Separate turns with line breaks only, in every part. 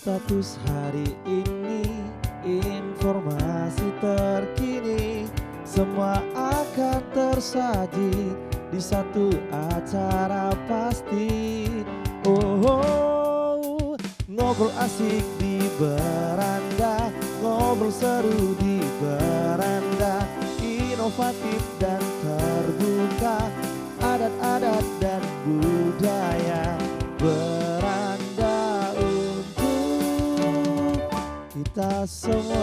Status hari ini, informasi terkini, semua akan tersaji di satu acara pasti. Oh, oh, ngobrol asik di beranda, ngobrol seru di beranda, inovatif dan terbuka, adat-adat dan budaya. Beranda untuk kita semua.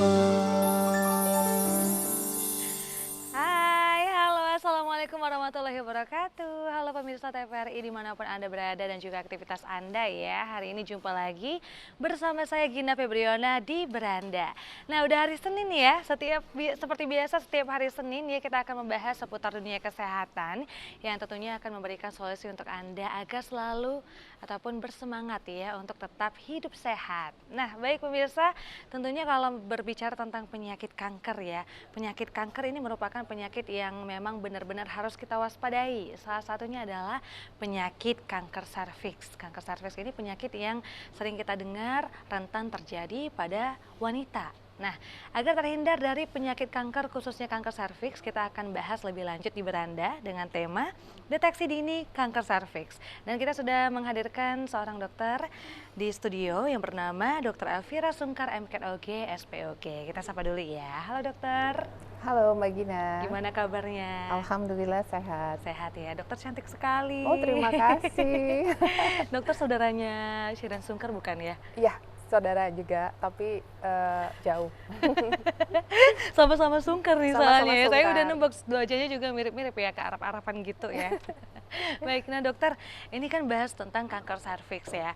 Hai, halo, assalamualaikum warahmatullahi wabarakatuh. Halo pemirsa TVRI dimanapun Anda berada dan juga aktivitas Anda ya. Hari ini jumpa lagi bersama saya Gina Febriona di Beranda. Nah, udah hari Senin ya. Seperti biasa setiap hari Senin ya kita akan membahas seputar dunia kesehatan yang tentunya akan memberikan solusi untuk Anda agar selalu ataupun bersemangat ya untuk tetap hidup sehat. Nah, baik pemirsa, tentunya kalau berbicara tentang penyakit kanker ya, penyakit kanker ini merupakan penyakit yang memang benar-benar harus kita waspadai. Salah satunya adalah penyakit kanker serviks. Kanker serviks ini penyakit yang sering kita dengar rentan terjadi pada wanita. Nah, agar terhindar dari penyakit kanker khususnya kanker serviks, kita akan bahas lebih lanjut di Beranda dengan tema deteksi dini kanker serviks. Dan kita sudah menghadirkan seorang dokter di studio yang bernama Dr. Elvira Sungkar MKOG SPOG. Kita sapa dulu ya. Halo dokter.
Halo Mbak Gina.
Gimana kabarnya?
Alhamdulillah sehat.
Sehat ya. Dokter cantik sekali.
Oh, terima kasih.
Dokter saudaranya Shiran Sungkar bukan ya?
Iya, saudara juga, tapi jauh.
Sama-sama Sungkar nih
Sama-sama
soalnya ya. Saya
Sungkar.
udah nembak wajahnya juga mirip-mirip ya, ke Arab-Araban gitu ya. Baik, nah dokter, ini kan bahas tentang kanker serviks ya.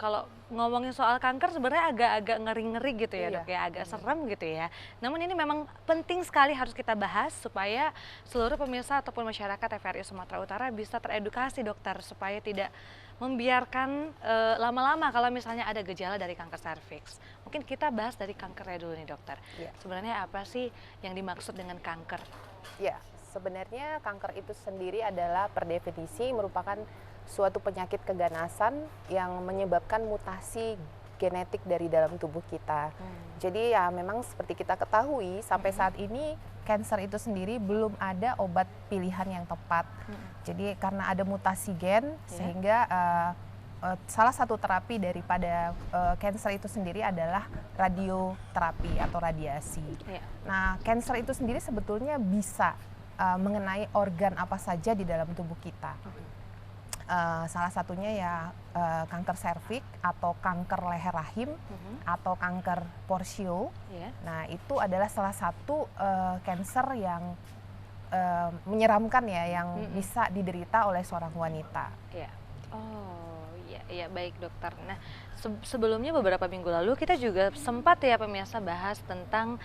Kalau ngomongin soal kanker sebenarnya agak-agak ngeri-ngeri gitu ya dok ya, agak serem gitu ya. Namun ini memang penting sekali harus kita bahas supaya seluruh pemirsa ataupun masyarakat TVRI Sumatera Utara bisa teredukasi dokter, supaya tidak membiarkan lama-lama kalau misalnya ada gejala dari kanker serviks. Mungkin kita bahas dari kankernya dulu nih dokter.
Iya.
Sebenarnya apa sih yang dimaksud dengan kanker?
Ya, sebenarnya kanker itu sendiri adalah per definisi merupakan suatu penyakit keganasan yang menyebabkan mutasi genetik dari dalam tubuh kita. Jadi ya memang seperti kita ketahui sampai saat ini kanker itu sendiri belum ada obat pilihan yang tepat. Jadi karena ada mutasi gen sehingga salah satu terapi daripada kanker itu sendiri adalah radioterapi atau radiasi. Nah, kanker itu sendiri sebetulnya bisa mengenai organ apa saja di dalam tubuh kita. Salah satunya ya kanker serviks atau kanker leher rahim atau kanker porsio. Nah, itu adalah salah satu kanker yang menyeramkan ya, yang bisa diderita oleh seorang wanita.
Oh iya baik dokter. Nah sebelumnya beberapa minggu lalu kita juga sempat ya pemirsa bahas tentang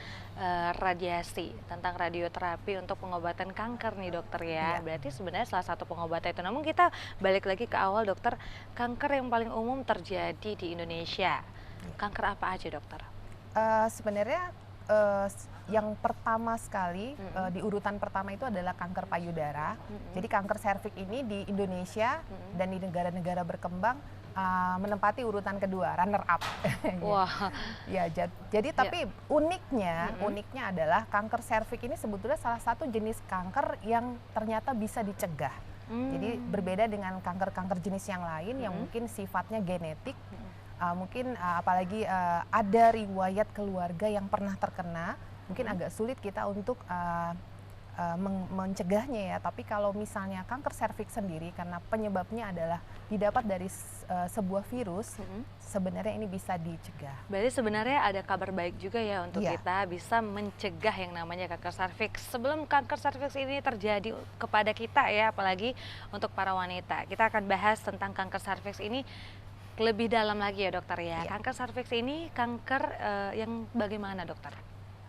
radiasi, tentang radioterapi untuk pengobatan kanker nih dokter ya. Berarti sebenarnya salah satu pengobatan itu. Namun kita balik lagi ke awal dokter, kanker yang paling umum terjadi di Indonesia. Kanker apa aja dokter?
Sebenarnya yang pertama sekali di urutan pertama itu adalah kanker payudara. Jadi kanker serviks ini di Indonesia dan di negara-negara berkembang menempati urutan kedua, runner up.
Wah.
Ya, jadi tapi uniknya adalah kanker serviks ini sebetulnya salah satu jenis kanker yang ternyata bisa dicegah. Jadi berbeda dengan kanker-kanker jenis yang lain yang mungkin sifatnya genetik. Mungkin apalagi ada riwayat keluarga yang pernah terkena, mungkin agak sulit kita untuk mencegahnya ya. Tapi kalau misalnya kanker serviks sendiri karena penyebabnya adalah didapat dari sebuah virus, sebenarnya ini bisa dicegah.
Berarti sebenarnya ada kabar baik juga ya untuk kita bisa mencegah yang namanya kanker serviks. Sebelum kanker serviks ini terjadi kepada kita ya, apalagi untuk para wanita, kita akan bahas tentang kanker serviks ini lebih dalam lagi ya dokter ya. Kanker serviks ini kanker yang bagaimana dokter?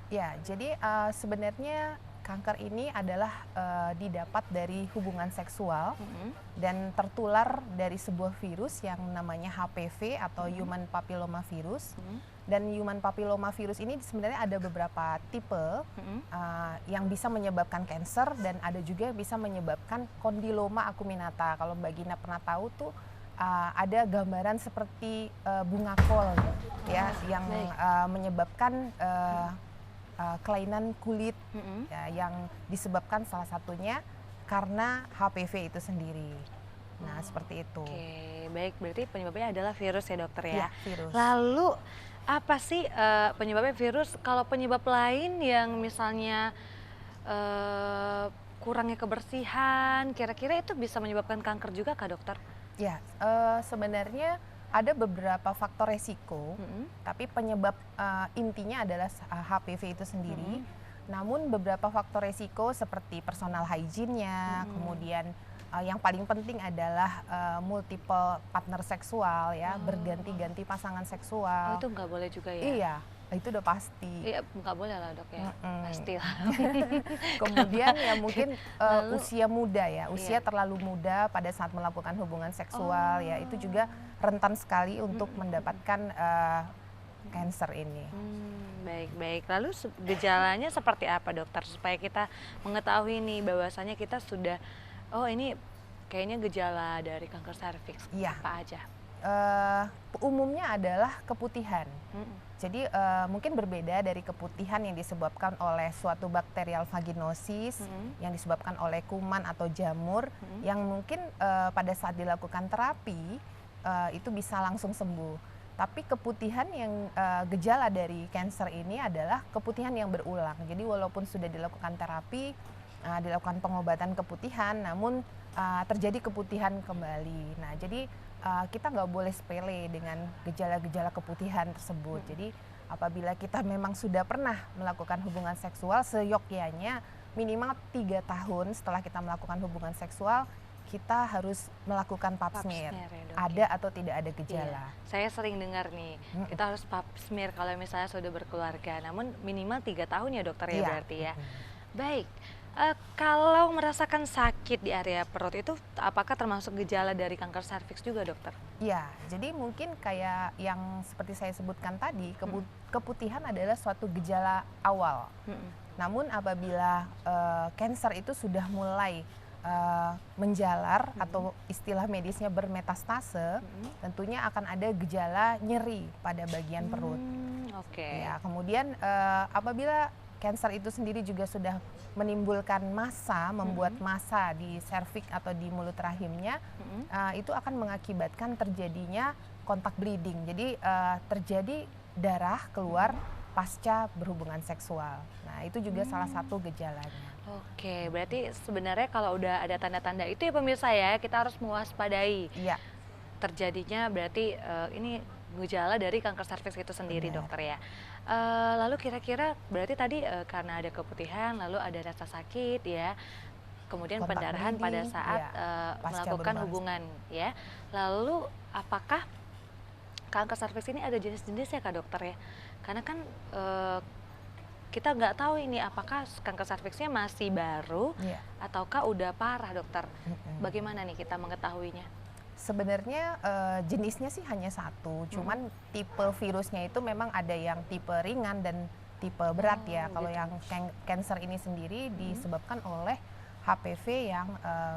Ya, jadi sebenarnya kanker ini adalah didapat dari hubungan seksual dan tertular dari sebuah virus yang namanya HPV atau Human Papilloma Virus. Dan Human Papilloma Virus ini sebenarnya ada beberapa tipe yang bisa menyebabkan kanker dan ada juga yang bisa menyebabkan kondiloma acuminata. Kalau Mbak Gina pernah tahu tuh ada gambaran seperti bunga kol ya yang
baik.
menyebabkan kelainan kulit ya, yang disebabkan salah satunya karena HPV itu sendiri. Nah, seperti itu.
Oke, baik, berarti penyebabnya adalah virus ya dokter ya.
Ya, virus.
Lalu apa sih penyebabnya virus? Kalau penyebab lain yang misalnya kurangnya kebersihan, kira-kira itu bisa menyebabkan kanker juga kah dokter?
Ya, sebenarnya ada beberapa faktor resiko, tapi penyebab intinya adalah HPV itu sendiri. Namun beberapa faktor resiko seperti personal hygiene-nya, kemudian yang paling penting adalah multiple partner seksual ya, berganti-ganti pasangan
Oh,
seksual.
itu nggak boleh juga ya?
Iya, itu udah pasti.
Iya, nggak boleh lah dok ya, pasti lah.
Kemudian ya mungkin
Lalu-
usia muda ya, usia
Iya.
terlalu muda pada saat melakukan hubungan seksual ya, itu juga rentan sekali untuk mendapatkan cancer ini.
Baik-baik. Lalu gejalanya seperti apa dokter supaya kita mengetahui nih bahwasanya kita sudah ini kayaknya gejala dari kanker serviks.
Iya.
Apa aja?
Umumnya adalah keputihan. Jadi mungkin berbeda dari keputihan yang disebabkan oleh suatu bakterial vaginosis, yang disebabkan oleh kuman atau jamur, yang mungkin pada saat dilakukan terapi itu bisa langsung sembuh. Tapi keputihan yang gejala dari kanker ini adalah keputihan yang berulang. Jadi walaupun sudah dilakukan terapi, dilakukan pengobatan keputihan, namun terjadi keputihan kembali. Nah, jadi kita nggak boleh sepele dengan gejala-gejala keputihan tersebut. Jadi apabila kita memang sudah pernah melakukan hubungan seksual, seyogyanya minimal 3 tahun setelah kita melakukan hubungan seksual, kita harus melakukan pap smear.
Ya, dok,
Ada atau tidak ada gejala.
Iya. Saya sering dengar nih, kita harus pap smear kalau misalnya sudah berkeluarga. Namun minimal 3 tahun ya dokter ya
Iya.
berarti ya. Baik. Kalau merasakan sakit di area perut itu apakah termasuk gejala dari kanker serviks juga dokter?
Iya, jadi mungkin kayak yang seperti saya sebutkan tadi, keputihan adalah suatu gejala awal. Namun apabila kanker itu sudah mulai menjalar atau istilah medisnya bermetastase, tentunya akan ada gejala nyeri pada bagian perut.
Oke.
Ya, kemudian apabila kanker itu sendiri juga sudah menimbulkan massa, membuat massa di serviks atau di mulut rahimnya, itu akan mengakibatkan terjadinya kontak bleeding. Jadi terjadi darah keluar pasca berhubungan seksual. Nah, itu juga salah satu gejalanya.
Oke, berarti sebenarnya kalau udah ada tanda-tanda itu ya pemirsa ya, kita harus mewaspadai.
Iya.
Terjadinya berarti ini gejala dari kanker serviks itu sendiri
Benar.
dokter ya. Lalu kira-kira berarti tadi karena ada keputihan, lalu ada rasa sakit ya, kemudian
Kontak
pendarahan pada
bleeding,
saat
ya, pasca
melakukan
berhubungan.
hubungan ya. Lalu apakah kanker serviks ini ada jenis-jenisnya kak dokter ya? Karena kan kita nggak tahu ini apakah kanker serviksnya masih baru
Iya.
ataukah udah parah dokter. Bagaimana nih kita mengetahuinya?
Sebenarnya jenisnya sih hanya satu, cuman tipe virusnya itu memang ada yang tipe ringan dan tipe berat ya. Kalau
gitu.
yang kanker ini sendiri disebabkan oleh HPV yang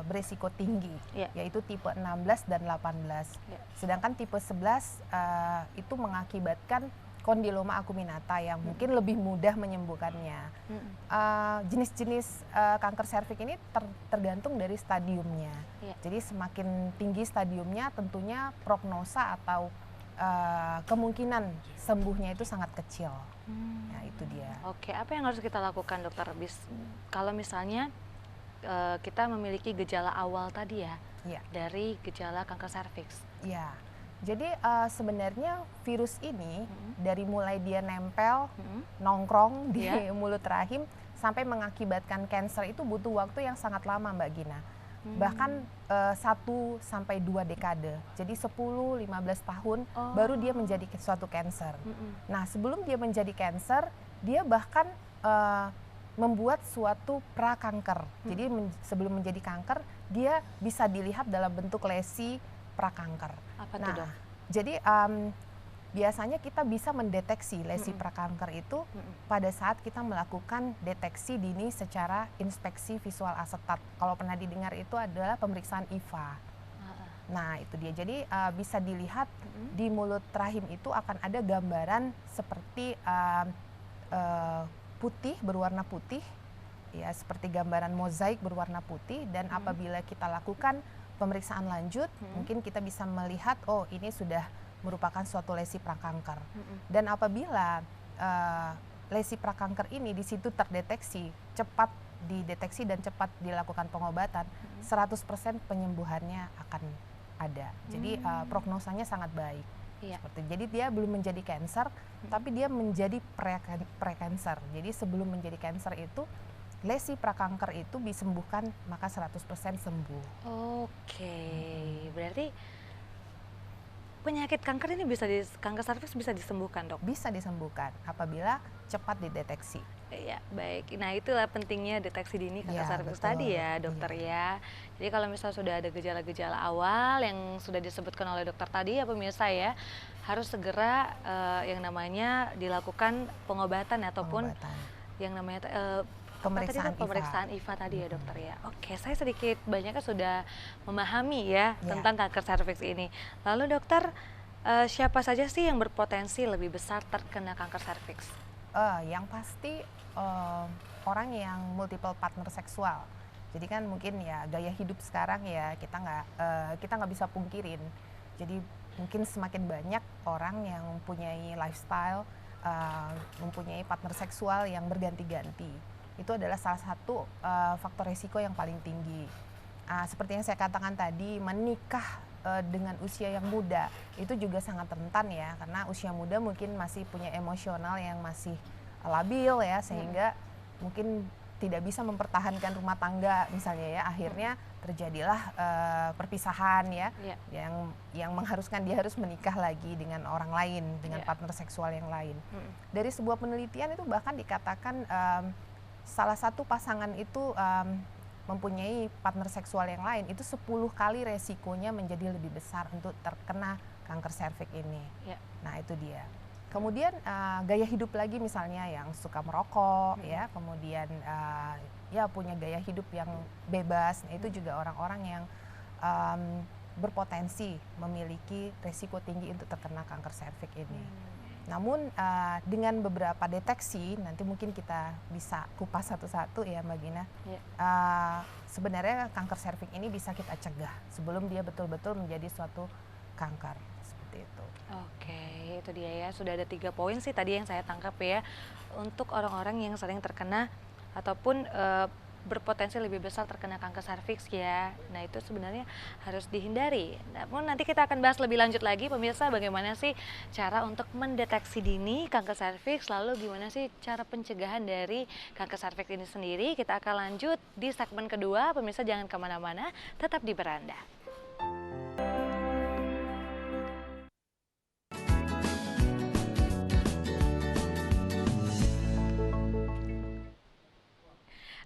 berisiko tinggi,
Iya.
yaitu tipe 16 dan 18.
Iya.
Sedangkan tipe 11 itu mengakibatkan kondiloma acuminata yang mungkin lebih mudah menyembuhkannya. Jenis-jenis kanker serviks ini tergantung dari stadiumnya.
Iya.
Jadi semakin tinggi stadiumnya tentunya prognosa atau kemungkinan sembuhnya itu sangat kecil. Nah, itu dia.
Oke, apa yang harus kita lakukan dokter? Kalau misalnya kita memiliki gejala awal tadi ya,
Iya.
dari gejala kanker serviks.
Iya. Jadi sebenarnya virus ini dari mulai dia nempel, nongkrong di
Iya.
mulut rahim sampai mengakibatkan kanker itu butuh waktu yang sangat lama Mbak Gina. Bahkan 1 sampai 2 dekade. Jadi 10-15 tahun baru dia menjadi suatu kanker. Nah, sebelum dia menjadi kanker, dia bahkan membuat suatu prakanker. Jadi sebelum menjadi kanker, dia bisa dilihat dalam bentuk lesi prakanker.
Apa
Nah,
tuh dok?
jadi biasanya kita bisa mendeteksi lesi prakanker itu pada saat kita melakukan deteksi dini secara inspeksi visual asetat. Kalau pernah didengar itu adalah pemeriksaan IVA. Nah, itu dia. Jadi bisa dilihat di mulut rahim itu akan ada gambaran seperti putih, berwarna putih, ya seperti gambaran mozaik berwarna putih. Dan apabila kita lakukan pemeriksaan lanjut, mungkin kita bisa melihat, oh ini sudah merupakan suatu lesi prakanker. Dan apabila lesi prakanker ini di situ terdeteksi, cepat dideteksi dan cepat dilakukan pengobatan, 100% penyembuhannya akan ada. Jadi prognosanya sangat baik. Seperti, jadi dia belum menjadi kanker, tapi dia menjadi pre-kanker. Jadi sebelum menjadi kanker itu, lesi prakanker itu disembuhkan, maka 100% sembuh.
Oke, berarti penyakit kanker ini kanker serviks bisa disembuhkan, Dok?
Bisa disembuhkan apabila cepat dideteksi.
Iya, baik. Nah, itulah pentingnya deteksi dini kanker serviks
betul.
tadi ya, dokter ya. Jadi kalau misalnya sudah ada gejala-gejala awal yang sudah disebutkan oleh dokter tadi ya pemirsa ya, harus segera yang namanya dilakukan pengobatan ataupun yang namanya pemeriksaan IVA tadi ya dokter ya. Oke, saya sedikit banyaknya sudah memahami ya tentang kanker serviks ini. Lalu dokter, siapa saja sih yang berpotensi lebih besar terkena kanker serviks?
Yang pasti orang yang multiple partner seksual. Jadi kan mungkin ya gaya hidup sekarang ya kita nggak bisa pungkirin. Jadi mungkin semakin banyak orang yang mempunyai lifestyle, mempunyai partner seksual yang berganti-ganti. Itu adalah salah satu faktor risiko yang paling tinggi. Seperti yang saya katakan tadi, menikah dengan usia yang muda itu juga sangat rentan ya, karena usia muda mungkin masih punya emosional yang masih labil ya, sehingga mungkin tidak bisa mempertahankan rumah tangga misalnya ya, akhirnya terjadilah perpisahan ya, yang mengharuskan dia harus menikah lagi dengan orang lain, dengan partner seksual yang lain. Dari sebuah penelitian itu bahkan dikatakan salah satu pasangan itu mempunyai partner seksual yang lain itu 10 kali resikonya menjadi lebih besar untuk terkena kanker serviks ini. Nah, itu dia. Kemudian gaya hidup lagi misalnya yang suka merokok ya, kemudian ya punya gaya hidup yang bebas, nah, itu juga orang-orang yang berpotensi memiliki resiko tinggi untuk terkena kanker serviks ini. Namun dengan beberapa deteksi, nanti mungkin kita bisa kupas satu-satu ya Mbak Gina. Sebenarnya kanker serviks ini bisa kita cegah sebelum dia betul-betul menjadi suatu kanker, seperti itu.
Oke, itu dia ya, sudah ada 3 poin sih tadi yang saya tangkap ya, untuk orang-orang yang sering terkena ataupun berpotensi lebih besar terkena kanker serviks ya. Nah, itu sebenarnya harus dihindari. Namun nanti kita akan bahas lebih lanjut lagi pemirsa, bagaimana sih cara untuk mendeteksi dini kanker serviks, lalu gimana sih cara pencegahan dari kanker serviks ini sendiri. Kita akan lanjut di segmen kedua, pemirsa jangan kemana-mana, tetap di Beranda.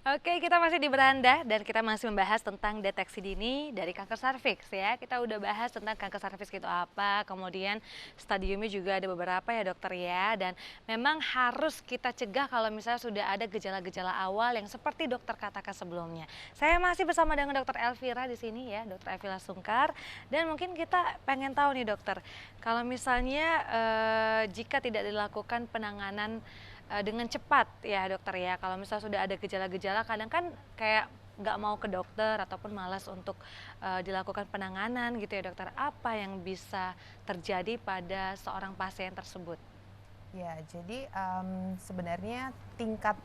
Oke, kita masih di Beranda dan kita masih membahas tentang deteksi dini dari kanker serviks ya. Kita udah bahas tentang kanker serviks itu apa, kemudian stadiumnya juga ada beberapa ya dokter ya. Dan memang harus kita cegah kalau misalnya sudah ada gejala-gejala awal yang seperti dokter katakan sebelumnya. Saya masih bersama dengan dokter Elvira di sini ya, dokter Elvira Sungkar. Dan mungkin kita pengen tahu nih dokter, kalau misalnya jika tidak dilakukan penanganan dengan cepat ya dokter ya, kalau misalnya sudah ada gejala-gejala kadang kan kayak nggak mau ke dokter ataupun malas untuk dilakukan penanganan gitu ya dokter, apa yang bisa terjadi pada seorang pasien tersebut?
Ya, jadi sebenarnya tingkat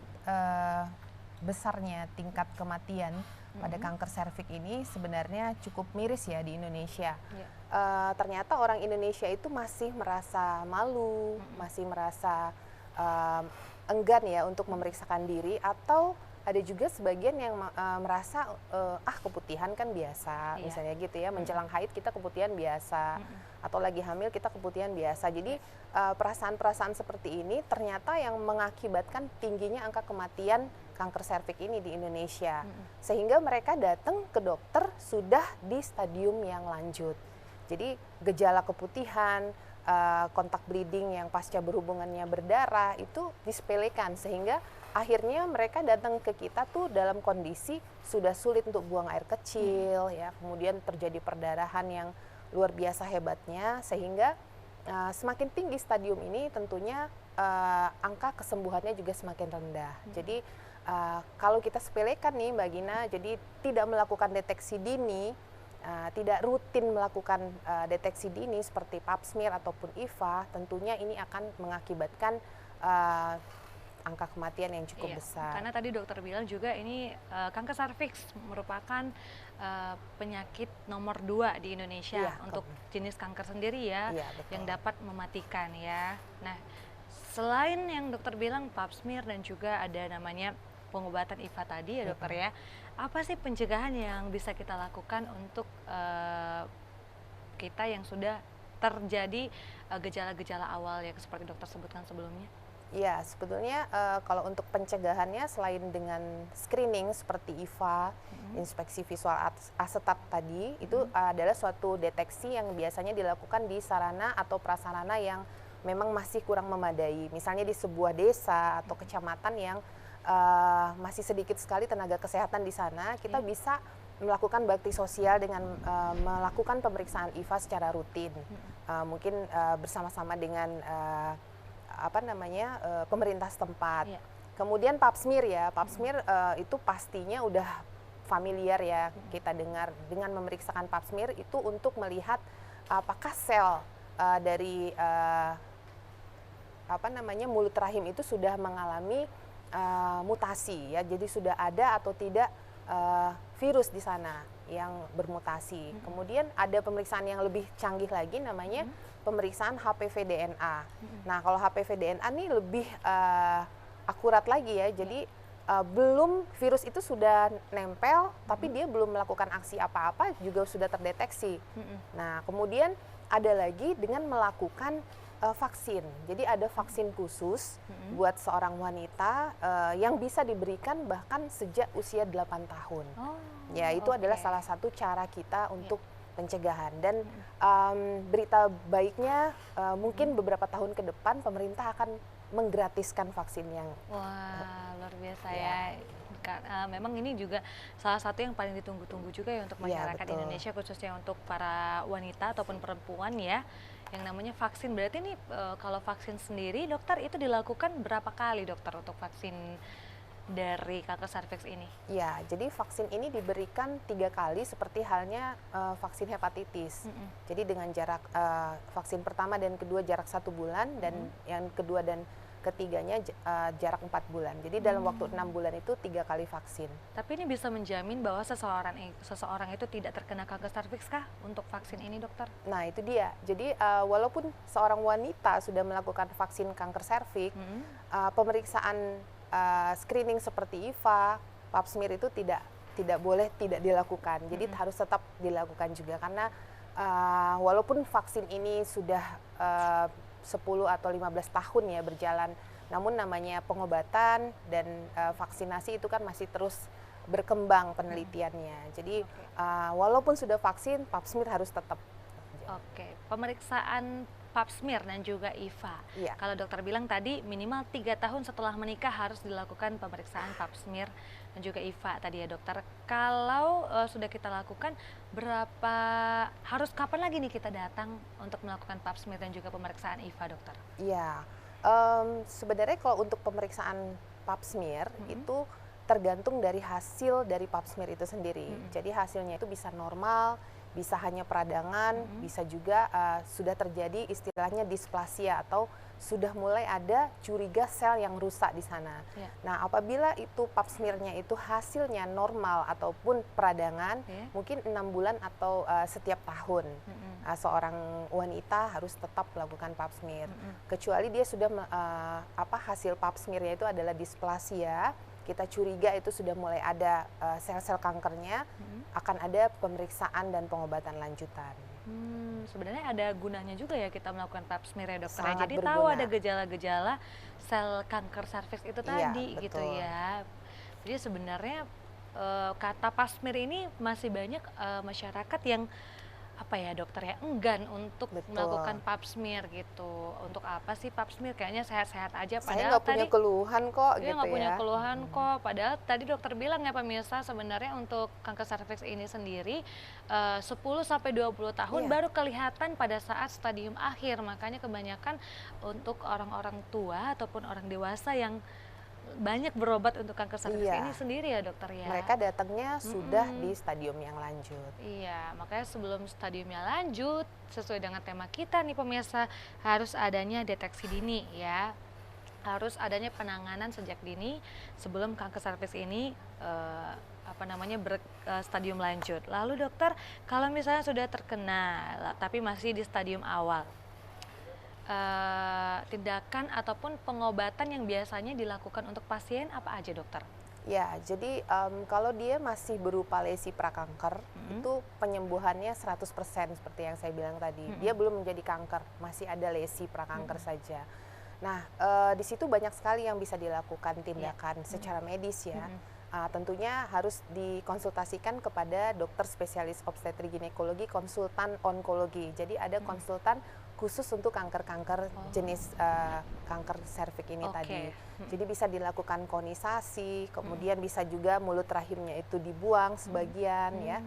besarnya tingkat kematian pada kanker serviks ini sebenarnya cukup miris ya di Indonesia. Ternyata orang Indonesia itu masih merasa malu, masih merasa enggan ya untuk memeriksakan diri, atau ada juga sebagian yang merasa keputihan kan biasa, misalnya gitu ya, menjelang haid kita keputihan biasa, atau lagi hamil kita keputihan biasa. Jadi perasaan-perasaan seperti ini ternyata yang mengakibatkan tingginya angka kematian kanker serviks ini di Indonesia, sehingga mereka datang ke dokter sudah di stadium yang lanjut. Jadi gejala keputihan, kontak bleeding yang pasca berhubungannya berdarah itu disepelekan, sehingga akhirnya mereka datang ke kita tuh dalam kondisi sudah sulit untuk buang air kecil, ya, kemudian terjadi perdarahan yang luar biasa hebatnya, sehingga semakin tinggi stadium ini tentunya angka kesembuhannya juga semakin rendah. Jadi kalau kita sepelekan nih Mbak Gina, jadi tidak melakukan deteksi dini, tidak rutin melakukan deteksi dini seperti pap smear ataupun IVA, tentunya ini akan mengakibatkan angka kematian yang cukup besar.
Karena tadi dokter bilang juga ini kanker serviks merupakan penyakit nomor 2 di Indonesia untuk jenis kanker sendiri ya, yang dapat mematikan ya. Nah, selain yang dokter bilang pap smear dan juga ada namanya pengobatan IVA tadi ya dokter ya, apa sih pencegahan yang bisa kita lakukan untuk kita yang sudah terjadi gejala-gejala awal yang seperti dokter sebutkan sebelumnya?
Ya, sebetulnya kalau untuk pencegahannya selain dengan screening seperti IVA, inspeksi visual asetat tadi, itu adalah suatu deteksi yang biasanya dilakukan di sarana atau prasarana yang memang masih kurang memadai. Misalnya di sebuah desa atau kecamatan yang masih sedikit sekali tenaga kesehatan di sana, kita bisa melakukan bakti sosial dengan melakukan pemeriksaan IVA secara rutin, mungkin bersama-sama dengan pemerintah setempat. Kemudian pap smear ya, pap smear itu pastinya udah familiar ya kita dengar, dengan memeriksakan pap smear itu untuk melihat apakah sel dari mulut rahim itu sudah mengalami mutasi ya, jadi sudah ada atau tidak virus di sana yang bermutasi. Kemudian ada pemeriksaan yang lebih canggih lagi namanya pemeriksaan HPV DNA. Nah, kalau HPV DNA ini lebih akurat lagi ya. Jadi belum virus itu sudah nempel, tapi dia belum melakukan aksi apa-apa juga sudah terdeteksi. Nah, kemudian ada lagi dengan melakukan vaksin. Jadi ada vaksin khusus buat seorang wanita yang bisa diberikan bahkan sejak usia 8 tahun. Ya, itu adalah salah satu cara kita untuk pencegahan. Dan berita baiknya mungkin beberapa tahun ke depan pemerintah akan menggratiskan vaksin yang
luar biasa ya. Memang ini juga salah satu yang paling ditunggu-tunggu juga ya untuk masyarakat Indonesia, khususnya untuk para wanita ataupun perempuan ya, yang namanya vaksin. Berarti ini kalau vaksin sendiri dokter itu dilakukan berapa kali dokter untuk vaksin dari kanker serviks ini? Ya,
jadi vaksin ini diberikan 3 kali seperti halnya vaksin hepatitis. Jadi dengan jarak vaksin pertama dan kedua jarak 1 bulan, dan yang kedua dan ketiganya jarak 4 bulan. Jadi dalam waktu 6 bulan itu 3 kali vaksin.
Tapi ini bisa menjamin bahwa seseorang itu tidak terkena kanker serviks kah untuk vaksin ini dokter?
Nah, itu dia. Jadi walaupun seorang wanita sudah melakukan vaksin kanker serviks, pemeriksaan screening seperti IVA, pap smear itu tidak boleh tidak dilakukan. Jadi harus tetap dilakukan juga, karena walaupun vaksin ini sudah 10 atau 15 tahun ya berjalan, namun namanya pengobatan dan vaksinasi itu kan masih terus berkembang penelitiannya. Jadi walaupun sudah vaksin, pap smear harus tetap.
Pemeriksaan pap smear dan juga IVA. Kalau dokter bilang tadi minimal 3 tahun setelah menikah harus dilakukan pemeriksaan pap smear dan juga IVA tadi ya dokter. Kalau sudah kita lakukan, harus kapan lagi nih kita datang untuk melakukan pap smear dan juga pemeriksaan IVA dokter?
Iya, sebenarnya kalau untuk pemeriksaan pap smear itu tergantung dari hasil dari pap smear itu sendiri. Jadi hasilnya itu bisa normal, bisa hanya peradangan, bisa juga sudah terjadi istilahnya displasia atau sudah mulai ada curiga sel yang rusak di sana. Nah, apabila itu pap smear-nya itu hasilnya normal ataupun peradangan, mungkin 6 bulan atau setiap tahun seorang wanita harus tetap melakukan pap smear. Kecuali dia sudah hasil pap smear-nya itu adalah displasia, kita curiga itu sudah mulai ada sel-sel kankernya, akan ada pemeriksaan dan pengobatan lanjutan.
Sebenarnya ada gunanya juga ya kita melakukan pap smear ya dokter.
Sangat
Jadi
berguna.
tahu ada gejala-gejala sel kanker serviks itu tadi
betul.
gitu ya. Jadi sebenarnya kata pap smear ini masih banyak masyarakat yang apa ya dokter ya, enggan untuk
Betul.
melakukan pap smear gitu. Untuk apa sih pap smear? Kayaknya sehat-sehat aja.
Saya
Padahal
nggak punya
tadi
keluhan kok
dia
gitu
nggak punya
ya.
keluhan kok. Padahal tadi dokter bilang ya pemirsa, sebenarnya untuk kanker serviks ini sendiri 10 sampai 20 tahun
Iya.
baru kelihatan pada saat stadium akhir. Makanya kebanyakan untuk orang-orang tua ataupun orang dewasa yang banyak berobat untuk kanker serviks
Iya.
ini sendiri ya dokter ya.
Mereka datangnya sudah di stadium yang lanjut.
Iya, makanya sebelum stadiumnya lanjut, sesuai dengan tema kita nih pemirsa, harus adanya deteksi dini ya. Harus adanya penanganan sejak dini sebelum kanker serviks ini stadium lanjut. Lalu dokter, kalau misalnya sudah terkena tapi masih di stadium awal, tindakan ataupun pengobatan yang biasanya dilakukan untuk pasien apa aja dokter?
Ya, jadi kalau dia masih berupa lesi prakanker, itu penyembuhannya 100% seperti yang saya bilang tadi. Dia belum menjadi kanker, masih ada lesi prakanker saja. Nah, di situ banyak sekali yang bisa dilakukan tindakan secara medis ya. Tentunya harus dikonsultasikan kepada dokter spesialis obstetri ginekologi, konsultan onkologi. Jadi ada konsultan khusus untuk kanker-kanker jenis kanker serviks ini tadi. Jadi bisa dilakukan konisasi, kemudian bisa juga mulut rahimnya itu dibuang sebagian ya.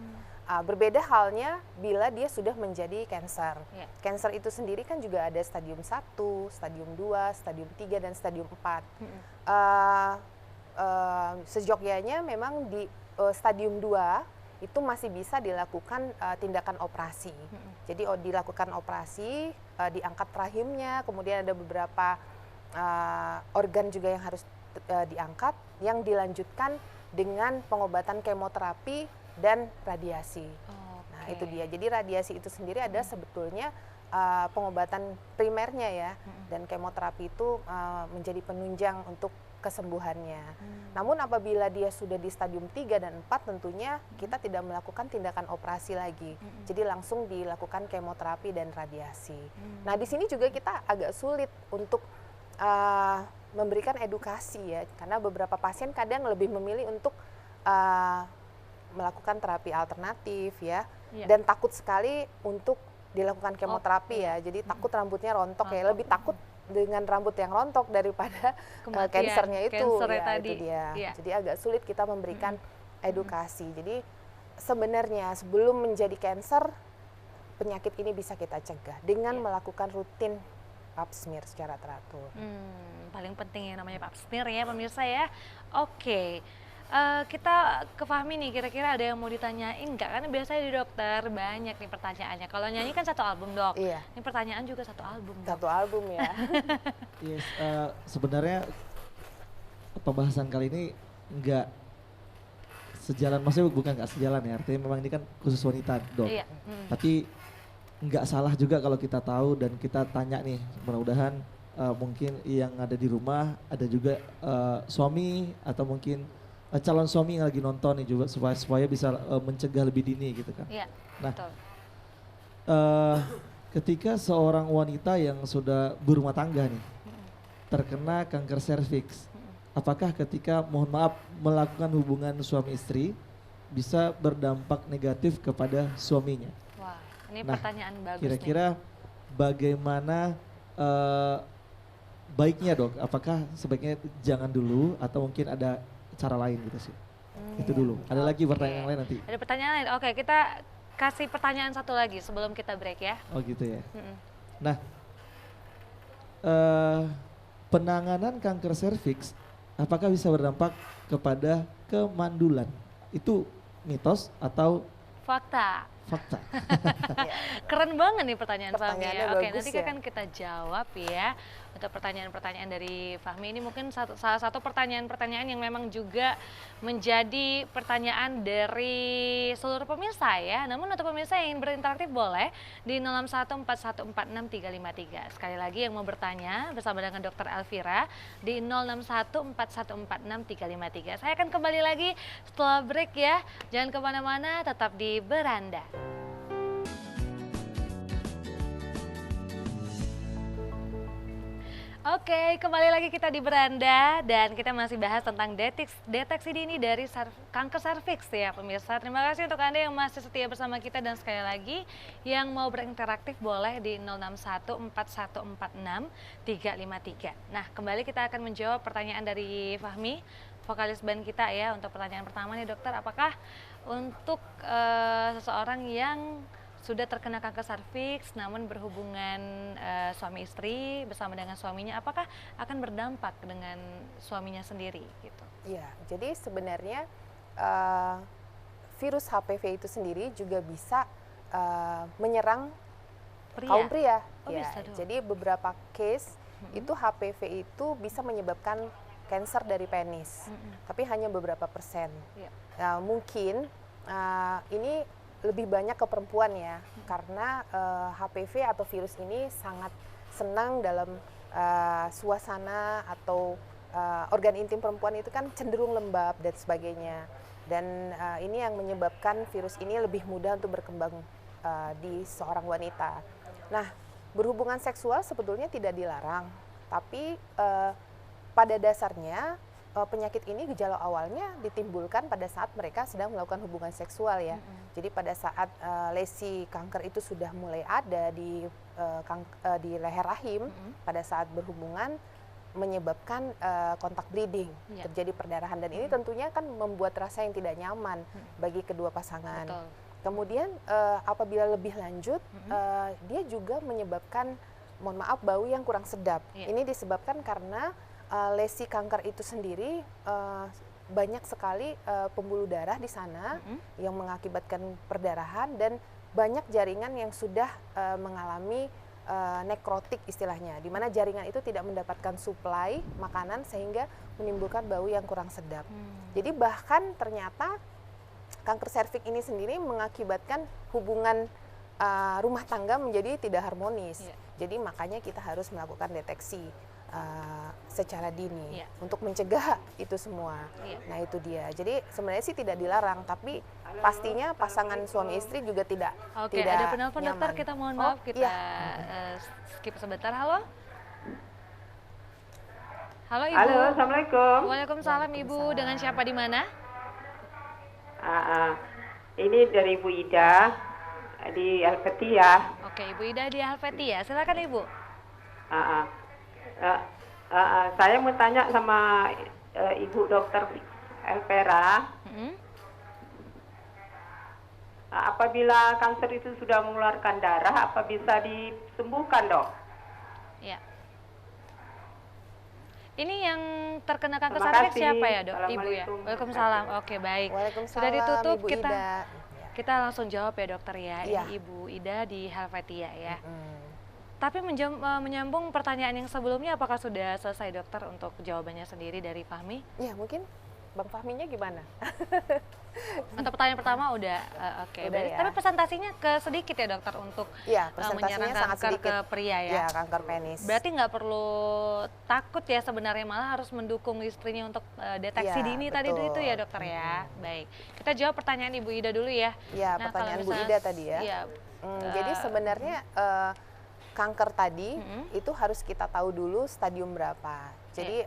Berbeda halnya bila dia sudah menjadi cancer. Cancer itu sendiri kan juga ada stadium 1, stadium 2, stadium 3, dan stadium 4. Sejogjanya memang di stadium 2 itu masih bisa dilakukan tindakan operasi. Jadi dilakukan operasi, diangkat rahimnya, kemudian ada beberapa organ juga yang harus diangkat, yang dilanjutkan dengan pengobatan kemoterapi dan radiasi. Nah itu dia, jadi radiasi itu sendiri ada sebetulnya pengobatan primernya ya, dan kemoterapi itu menjadi penunjang untuk kesembuhannya. Namun apabila dia sudah di stadium 3 dan 4 tentunya kita tidak melakukan tindakan operasi lagi. Jadi langsung dilakukan kemoterapi dan radiasi. Nah, di sini juga kita agak sulit untuk memberikan edukasi ya, karena beberapa pasien kadang lebih memilih untuk melakukan terapi alternatif ya, dan takut sekali untuk dilakukan kemoterapi ya. Jadi takut rambutnya rontok ya, lebih takut dengan rambut yang rontok daripada kansernya itu. Itu dia. Jadi agak sulit kita memberikan edukasi. Jadi sebenarnya sebelum menjadi kanker, penyakit ini bisa kita cegah dengan melakukan rutin pap smear secara teratur.
Paling penting yang namanya pap smear ya pemirsa ya. Oke. Kita ke Fahmi nih, kira-kira ada yang mau ditanyain nggak? Karena biasanya di dokter banyak nih pertanyaannya. Kalau nyanyi kan satu album dok, ini pertanyaan juga satu album dok.
Satu album ya.
Yes, sebenarnya pembahasan kali ini nggak sejalan, maksudnya bukan nggak sejalan ya, artinya memang ini kan khusus wanita dok. Tapi nggak salah juga kalau kita tahu dan kita tanya nih, mudah-mudahan mungkin yang ada di rumah ada juga suami atau mungkin calon suami yang lagi nonton nih juga supaya bisa mencegah lebih dini gitu kan. Nah,
betul.
Ketika seorang wanita yang sudah berumah tangga nih terkena kanker serviks, apakah ketika mohon maaf melakukan hubungan suami istri bisa berdampak negatif kepada suaminya?
Wah, ini pertanyaan bagus
kira-kira bagaimana baiknya dok? Apakah sebaiknya jangan dulu atau mungkin ada cara lain gitu sih? Itu dulu. Ada lagi pertanyaan yang lain nanti?
Ada pertanyaan lain. Oke, kita kasih pertanyaan satu lagi sebelum kita break ya.
Oh gitu ya. Nah, penanganan kanker serviks apakah bisa berdampak kepada kemandulan? Itu mitos atau
fakta?
Fakta.
Keren banget nih pertanyaan Fahmi ya. Oke, nanti
ya.
akan kita jawab ya. Untuk pertanyaan-pertanyaan dari Fahmi ini mungkin salah satu pertanyaan-pertanyaan yang memang juga menjadi pertanyaan dari seluruh pemirsa ya. Namun untuk pemirsa yang ingin berinteraksi boleh di 061414633. Sekali lagi yang mau bertanya bersama dengan Dr. Elvira di 061414633. Saya akan kembali lagi setelah break ya. Jangan kemana-mana, tetap di Beranda. Oke, kembali lagi kita di Beranda dan kita masih bahas tentang deteksi dini dari kanker serviks ya pemirsa. Terima kasih untuk Anda yang masih setia bersama kita dan sekali lagi yang mau berinteraktif boleh di 061 4146 353. Nah, kembali kita akan menjawab pertanyaan dari Fahmi, vokalis band kita ya. Untuk pertanyaan pertama nih dokter, apakah untuk seseorang yang sudah terkena kanker serviks namun berhubungan suami istri bersama dengan suaminya, apakah akan berdampak dengan suaminya sendiri gitu?
Iya, jadi sebenarnya virus HPV itu sendiri juga bisa menyerang kaum pria.
Oh,
ya,
bisa dong.
jadi beberapa case itu HPV itu bisa menyebabkan kanker dari penis, tapi hanya beberapa persen. Mungkin ini lebih banyak ke perempuan ya, karena HPV atau virus ini sangat senang dalam suasana atau organ intim perempuan itu kan cenderung lembab dan sebagainya. Dan ini yang menyebabkan virus ini lebih mudah untuk berkembang di seorang wanita. Nah, berhubungan seksual sebetulnya tidak dilarang, tapi pada dasarnya penyakit ini gejala awalnya ditimbulkan pada saat mereka sedang melakukan hubungan seksual ya. Jadi pada saat lesi kanker itu sudah mulai ada di leher rahim, pada saat berhubungan menyebabkan kontak bleeding, terjadi perdarahan, dan ini tentunya kan membuat rasa yang tidak nyaman bagi kedua pasangan.
Betul.
Kemudian apabila lebih lanjut, dia juga menyebabkan, mohon maaf, bau yang kurang sedap. Ini disebabkan karena lesi kanker itu sendiri banyak sekali pembuluh darah di sana yang mengakibatkan perdarahan, dan banyak jaringan yang sudah mengalami nekrotik istilahnya, di mana jaringan itu tidak mendapatkan suplai makanan sehingga menimbulkan bau yang kurang sedap. Jadi bahkan ternyata kanker serviks ini sendiri mengakibatkan hubungan rumah tangga menjadi tidak harmonis. Jadi makanya kita harus melakukan deteksi secara dini untuk mencegah itu semua. Nah itu dia. Jadi sebenarnya sih tidak dilarang, tapi pastinya pasangan suami istri juga tidak tidak
ada penelpon
nyaman.
dokter, kita mohon maaf, kita skip sebentar. Halo? Halo Ibu.
Halo, Assalamualaikum.
Waalaikumsalam Ibu, dengan siapa di mana?
Ini dari Ibu Ida di Helvetia.
Oke, Ibu Ida di Helvetia, silakan Ibu.
Saya mau tanya sama Ibu Dokter Elvera, apabila kanker itu sudah mengeluarkan darah, apa bisa disembuhkan, Dok?
Ya. Ini yang terkena kanker
Terima
serviks
kasih.
siapa ya, Dok? Ibu ya.
Assalamualaikum.
Waalaikumsalam. Oke, baik.
Waalaikumsalam,
Sudah ditutup,
Ibu
kita
Ida.
kita langsung jawab ya, Dokter ya.
Iya.
Ini Ibu Ida di Helvetia ya. Tapi menyambung pertanyaan yang sebelumnya, apakah sudah selesai dokter untuk jawabannya sendiri dari Fahmi?
Ya mungkin Bang Fahminya gimana?
Untuk pertanyaan pertama udah oke.
Udah ya.
Tapi presentasinya sedikit ya dokter untuk
Ya, presentasinya
menyerang
sangat
kanker
sedikit.
ke pria ya.
Ya, kanker penis.
Berarti nggak perlu takut ya, sebenarnya malah harus mendukung istrinya untuk deteksi
Ya,
dini tadi
betul.
itu ya dokter ya. Baik, kita jawab pertanyaan Ibu Ida dulu ya.
Ya,
Nah,
pertanyaan
kalau
Bu
misalnya-
Ida tadi ya.
Iya.
Jadi sebenarnya kanker tadi itu harus kita tahu dulu stadium berapa. Jadi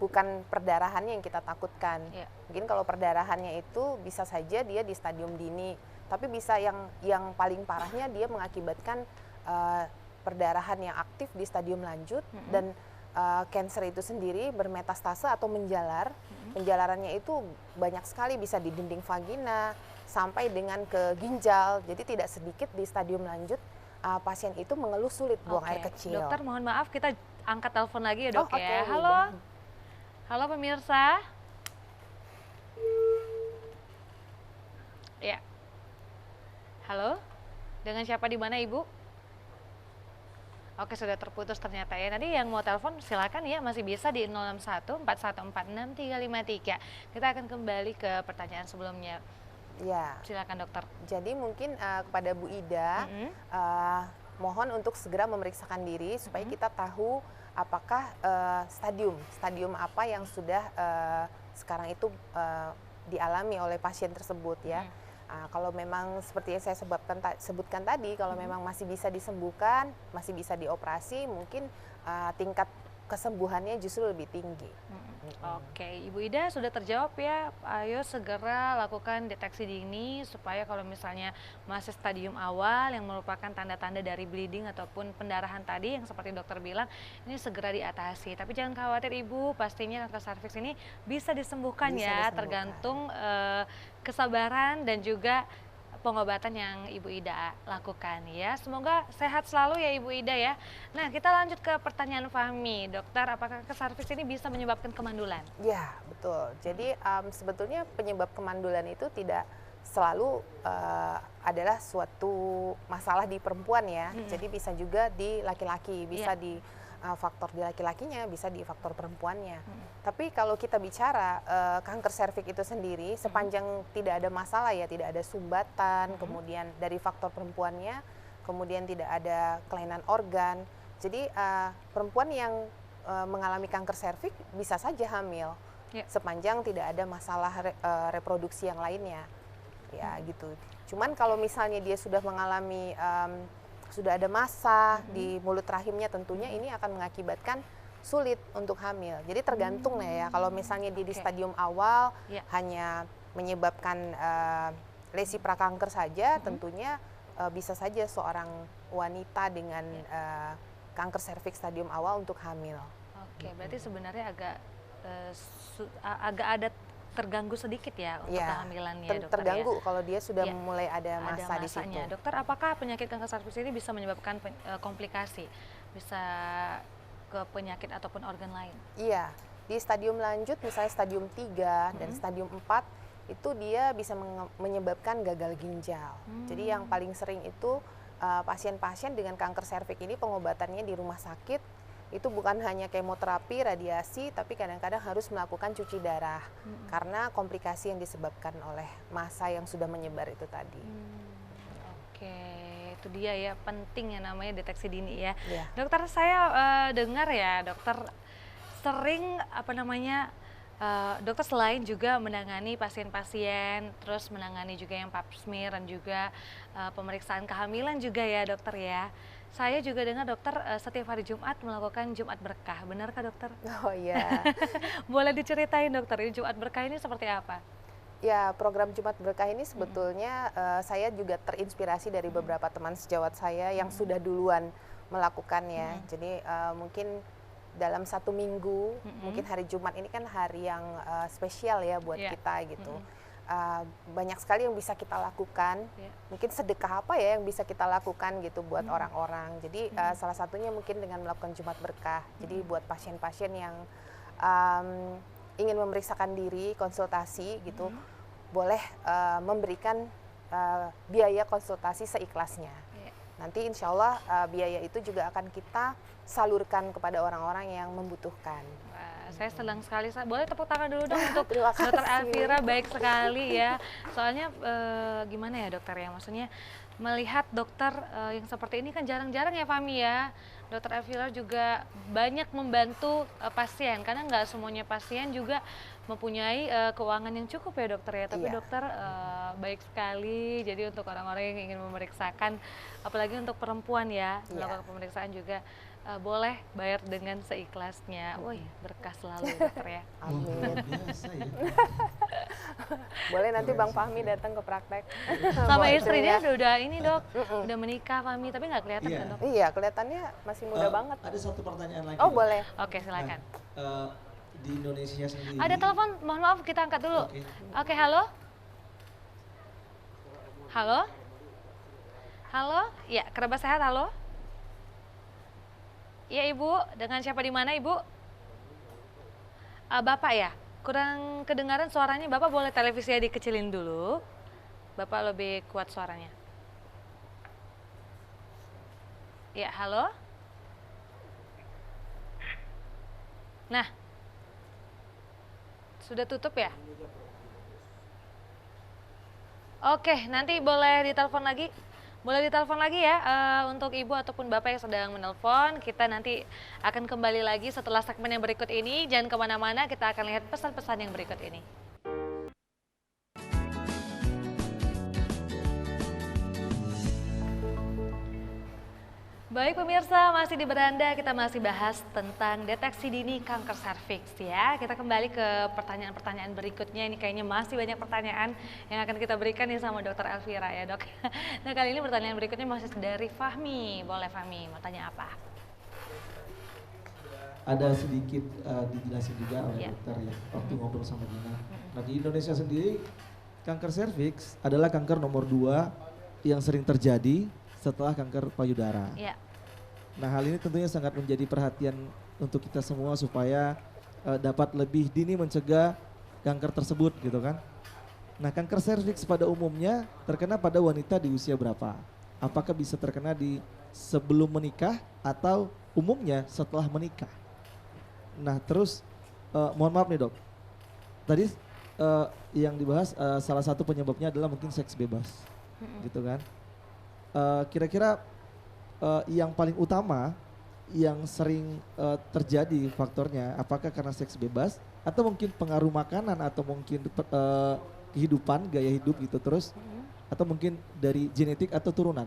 bukan perdarahannya yang kita takutkan.
Iya.
Mungkin kalau perdarahannya itu bisa saja dia di stadium dini, tapi bisa yang paling parahnya dia mengakibatkan perdarahan yang aktif di stadium lanjut, dan kanker itu sendiri bermetastase atau menjalar. Penjalarannya itu banyak sekali, bisa di dinding vagina sampai dengan ke ginjal. Jadi tidak sedikit di stadium lanjut pasien itu mengeluh sulit buang air kecil.
Dokter mohon maaf, kita angkat telepon lagi ya dok
Oh,
ya.
oke,
Halo,
udah.
halo pemirsa. Ya, halo, dengan siapa di mana Ibu? Oke, sudah terputus ternyata ya. Nanti yang mau telepon silakan ya, masih bisa di 061 4146 353. Kita akan kembali ke pertanyaan sebelumnya.
Ya.
Silakan dokter.
Jadi mungkin kepada Bu Ida, mohon untuk segera memeriksakan diri supaya kita tahu apakah stadium apa yang sudah sekarang itu dialami oleh pasien tersebut ya. Kalau memang seperti yang saya sebutkan tadi, kalau memang masih bisa disembuhkan, masih bisa dioperasi, mungkin tingkat kesembuhannya justru lebih tinggi.
Oke, Ibu Ida sudah terjawab ya. Ayo segera lakukan deteksi dini supaya kalau misalnya masih stadium awal yang merupakan tanda-tanda dari bleeding ataupun pendarahan tadi yang seperti dokter bilang, ini segera diatasi. Tapi jangan khawatir Ibu, pastinya kanker serviks ini bisa disembuhkan
Bisa
ya,
disembuhkan.
tergantung kesabaran dan juga pengobatan yang Ibu Ida lakukan ya. Semoga sehat selalu ya Ibu Ida ya. Nah, kita lanjut ke pertanyaan Fahmi. Dokter, apakah kanker serviks ini bisa menyebabkan kemandulan?
Ya, betul. Jadi sebetulnya penyebab kemandulan itu tidak selalu adalah suatu masalah di perempuan ya. Jadi bisa juga di laki-laki, bisa di faktor di laki-lakinya, bisa di faktor perempuannya. Tapi kalau kita bicara kanker serviks itu sendiri, sepanjang tidak ada masalah ya, tidak ada sumbatan, kemudian dari faktor perempuannya, kemudian tidak ada kelainan organ. Jadi perempuan yang mengalami kanker serviks bisa saja hamil, sepanjang tidak ada masalah reproduksi yang lainnya, ya gitu. Cuman kalau misalnya dia sudah mengalami sudah ada massa di mulut rahimnya, tentunya ini akan mengakibatkan sulit untuk hamil. Jadi tergantung ya, kalau misalnya dia di stadium awal hanya menyebabkan lesi prakanker saja, tentunya bisa saja seorang wanita dengan kanker serviks stadium awal untuk hamil.
Oke, berarti sebenarnya agak ada terganggu sedikit ya untuk kehamilannya, dokter.
Terganggu kalau dia sudah mulai ada massa di situ.
Dokter, apakah penyakit kanker serviks ini bisa menyebabkan komplikasi, bisa ke penyakit ataupun organ lain? Iya,
di stadium lanjut misalnya stadium 3 dan stadium 4 itu dia bisa menyebabkan gagal ginjal. Jadi yang paling sering itu pasien-pasien dengan kanker serviks ini pengobatannya di rumah sakit itu bukan hanya kemoterapi, radiasi, tapi kadang-kadang harus melakukan cuci darah karena komplikasi yang disebabkan oleh massa yang sudah menyebar itu tadi.
Oke, itu dia ya, penting ya namanya deteksi dini ya. Dokter, saya dengar ya, dokter sering dokter selain juga menangani pasien-pasien, terus menangani juga yang pap smear dan juga pemeriksaan kehamilan juga ya dokter ya. Saya juga dengar dokter setiap hari Jumat melakukan Jumat Berkah, benarkah dokter?
Oh iya.
Boleh diceritain dokter, ini Jumat Berkah ini seperti apa?
Ya, program Jumat Berkah ini sebetulnya saya juga terinspirasi dari beberapa teman sejawat saya yang sudah duluan melakukannya. Jadi mungkin dalam 1 minggu, mungkin hari Jumat ini kan hari yang spesial ya buat kita gitu. Banyak sekali yang bisa kita lakukan, mungkin sedekah apa ya yang bisa kita lakukan gitu buat orang-orang. Jadi salah satunya mungkin dengan melakukan Jumat Berkah. Jadi buat pasien-pasien yang ingin memeriksakan diri, konsultasi gitu, boleh memberikan biaya konsultasi seikhlasnya. Nanti insya Allah biaya itu juga akan kita salurkan kepada orang-orang yang membutuhkan.
Saya senang sekali. Boleh tepuk tangan dulu dong untuk Dokter Elvira, baik sekali ya. Soalnya gimana ya dokter ya, maksudnya melihat dokter yang seperti ini kan jarang-jarang ya Fahmi ya. Dokter Elvira juga banyak membantu pasien, karena nggak semuanya pasien juga mempunyai keuangan yang cukup ya dokter ya. Tapi dokter baik sekali, jadi untuk orang-orang yang ingin memeriksakan, apalagi untuk perempuan ya, melakukan pemeriksaan juga boleh bayar dengan seikhlasnya. Woi, berkah selalu dokter ya.
Amin.
Biasa ya.
Boleh nanti Bang Fahmi datang ke praktek.
Sama istrinya udah ini dok, udah menikah Fahmi, tapi nggak kelihatan kan dok?
Iya, kelihatannya masih muda banget.
Ada satu pertanyaan lagi.
Oh boleh.
Oke, silakan.
Di Indonesia sendiri.
Ada telepon, mohon maaf kita angkat dulu. Oke, halo. Halo. Halo, ya kerabat sehat, halo. Iya Ibu, dengan siapa di mana Ibu? Bapak ya, kurang kedengaran suaranya. Bapak boleh televisinya dikecilin dulu. Bapak lebih kuat suaranya. Ya, halo. Nah, sudah tutup ya? Oke, nanti boleh ditelepon lagi. Boleh ditelepon lagi ya untuk ibu ataupun bapak yang sedang menelpon. Kita nanti akan kembali lagi setelah segmen yang berikut ini. Jangan kemana-mana, kita akan lihat pesan-pesan yang berikut ini. Baik pemirsa, masih di beranda kita masih bahas tentang deteksi dini kanker serviks ya. Kita kembali ke pertanyaan-pertanyaan berikutnya. Ini kayaknya masih banyak pertanyaan yang akan kita berikan nih sama Dokter Elvira ya dok. Nah kali ini pertanyaan berikutnya masih dari Fahmi. Boleh Fahmi, mau tanya apa?
Ada sedikit dijelasin juga oleh dokter ya waktu ngobrol sama Gina. Nah di Indonesia sendiri kanker serviks adalah kanker nomor 2 yang sering terjadi setelah kanker payudara.
Ya.
Nah hal ini tentunya sangat menjadi perhatian untuk kita semua supaya dapat lebih dini mencegah kanker tersebut gitu kan. Nah kanker serviks pada umumnya terkena pada wanita di usia berapa? Apakah bisa terkena di sebelum menikah atau umumnya setelah menikah? Nah terus mohon maaf nih dok, tadi yang dibahas salah satu penyebabnya adalah mungkin seks bebas gitu kan. Kira-kira yang paling utama yang sering terjadi faktornya apakah karena seks bebas atau mungkin pengaruh makanan atau mungkin kehidupan gaya hidup gitu terus atau mungkin dari genetik atau turunan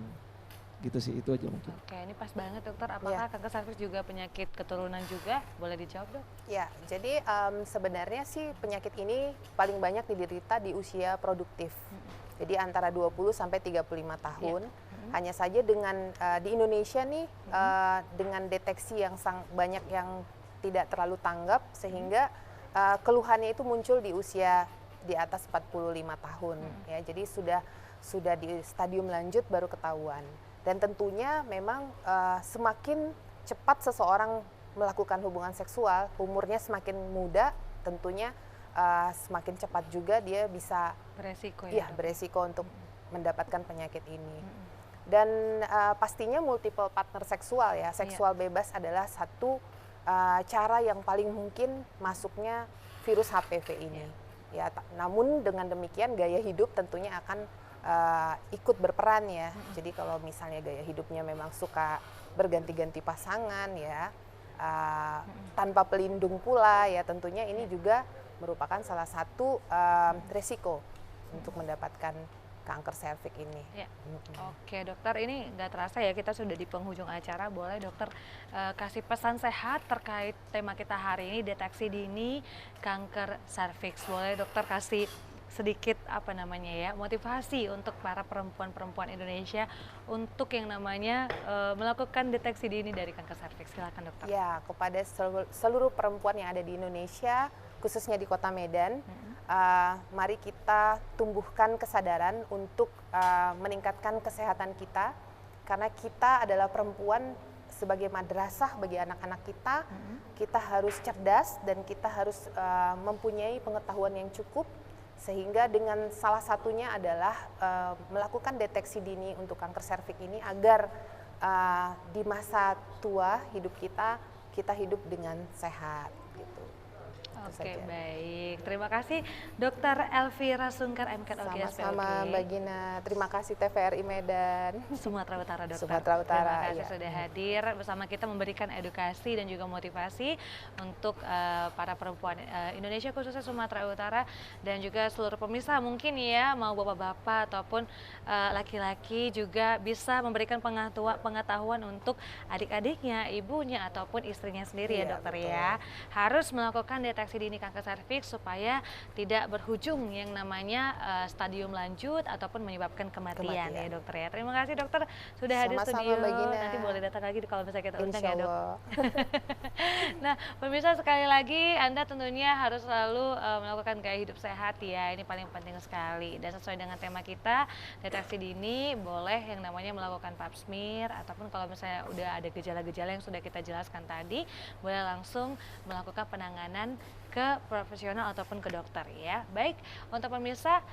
gitu sih, itu aja mungkin.
Oke, ini pas banget dokter, apakah kanker serviks juga penyakit keturunan juga? Boleh dijawab dok?
Ya, jadi sebenarnya sih penyakit ini paling banyak diderita di usia produktif. Jadi antara 20 sampai 35 tahun. Hanya saja dengan di Indonesia nih dengan deteksi yang banyak yang tidak terlalu tanggap sehingga keluhannya itu muncul di usia di atas 45 tahun ya. Jadi sudah di stadium lanjut baru ketahuan. Dan tentunya memang semakin cepat seseorang melakukan hubungan seksual, umurnya semakin muda, tentunya semakin cepat juga dia bisa
beresiko
beresiko untuk mendapatkan penyakit ini. Dan pastinya multiple partner seksual ya, seksual bebas adalah satu cara yang paling mungkin masuknya virus HPV ini. Ya, namun dengan demikian gaya hidup tentunya akan ikut berperan ya. Jadi kalau misalnya gaya hidupnya memang suka berganti-ganti pasangan ya, tanpa pelindung pula ya, tentunya ini juga merupakan salah satu resiko untuk mendapatkan kanker serviks ini.
Ya. Oke dokter, ini nggak terasa ya kita sudah di penghujung acara. Boleh dokter kasih pesan sehat terkait tema kita hari ini, deteksi dini kanker serviks. Boleh dokter kasih sedikit motivasi untuk para perempuan-perempuan Indonesia untuk yang namanya melakukan deteksi dini dari kanker serviks. Silakan dokter.
Ya, kepada seluruh perempuan yang ada di Indonesia, khususnya di Kota Medan, mari kita tumbuhkan kesadaran untuk meningkatkan kesehatan kita, karena kita adalah perempuan sebagai madrasah bagi anak-anak kita. Kita harus cerdas dan kita harus mempunyai pengetahuan yang cukup, sehingga dengan salah satunya adalah melakukan deteksi dini untuk kanker serviks ini agar di masa tua hidup kita hidup dengan sehat gitu.
Oke, baik. Terima kasih Dr. Elvira Sungkar, MKOG SPOG.
Sama-sama Mbak Gina. Terima kasih TVRI Medan.
Sumatera Utara dokter.
Sumatera Utara.
Terima kasih sudah hadir bersama kita memberikan edukasi dan juga motivasi untuk para perempuan Indonesia khususnya Sumatera Utara dan juga seluruh pemirsa mungkin ya, mau bapak-bapak ataupun laki-laki juga bisa memberikan pengetahuan untuk adik-adiknya, ibunya ataupun istrinya sendiri ya dokter betul. Ya. Harus melakukan deteksi dini kanker serviks supaya tidak berujung yang namanya stadium lanjut ataupun menyebabkan kematian ya dokter ya. Terima kasih dokter sudah hadir studio. Nanti boleh datang lagi kalau misalnya kita undang ya dok. Nah pemirsa sekali lagi Anda tentunya harus selalu melakukan gaya hidup sehat ya. Ini paling penting sekali dan sesuai dengan tema kita deteksi dini boleh yang namanya melakukan pap smear ataupun kalau misalnya udah ada gejala-gejala yang sudah kita jelaskan tadi boleh langsung melakukan penanganan ke profesional ataupun ke dokter ya. Baik, untuk pemirsa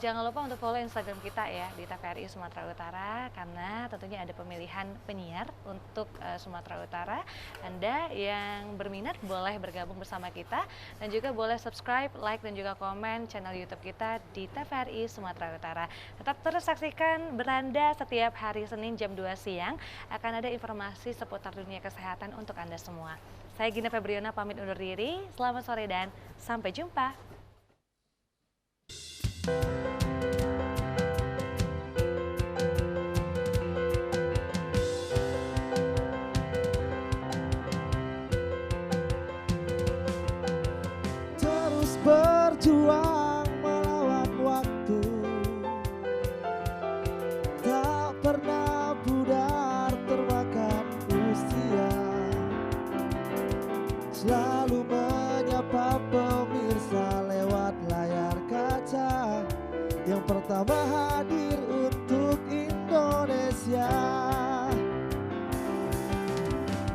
jangan lupa untuk follow Instagram kita ya di TVRI Sumatera Utara karena tentunya ada pemilihan penyiar untuk Sumatera Utara. Anda yang berminat boleh bergabung bersama kita dan juga boleh subscribe, like dan juga komen channel YouTube kita di TVRI Sumatera Utara. Tetap terus saksikan Beranda setiap hari Senin jam 2 siang akan ada informasi seputar dunia kesehatan untuk Anda semua. Saya Gina Febriona pamit undur diri, selamat sore dan sampai jumpa.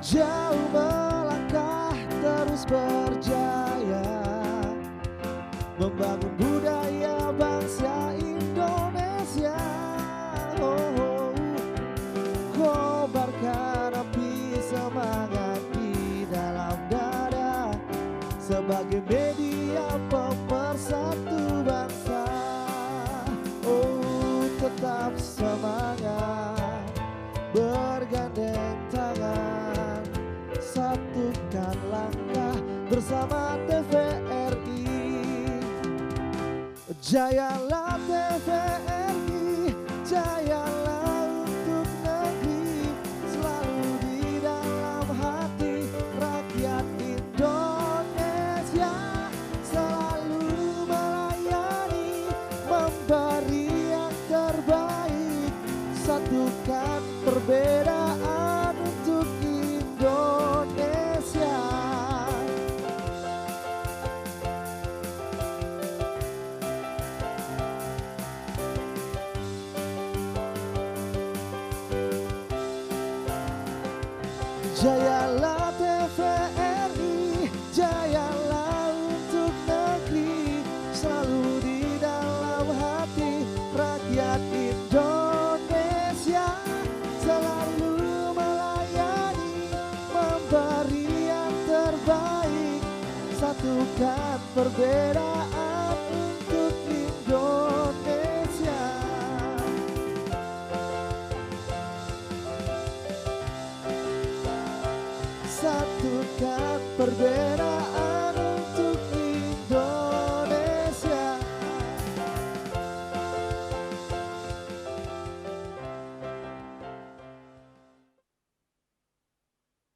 jauh melangkah terus berjaya, membangun budaya bangsa Indonesia. Oh, oh. Kobarkan api semangat di dalam dada sebagai media pemersatu bangsa. Oh, tetap semangat, bergandeng tangan, satukan langkah bersama TVRI. Jayalah TVRI, jayalah untuk negeri, selalu di dalam hati rakyat Indonesia, selalu melayani, memberi yang terbaik, satukan perbedaan untuk Indonesia. Jayalah TVRI, jayalah untuk negeri, selalu di dalam hati rakyat Indonesia, selalu melayani, memberi yang terbaik, satukan perbedaan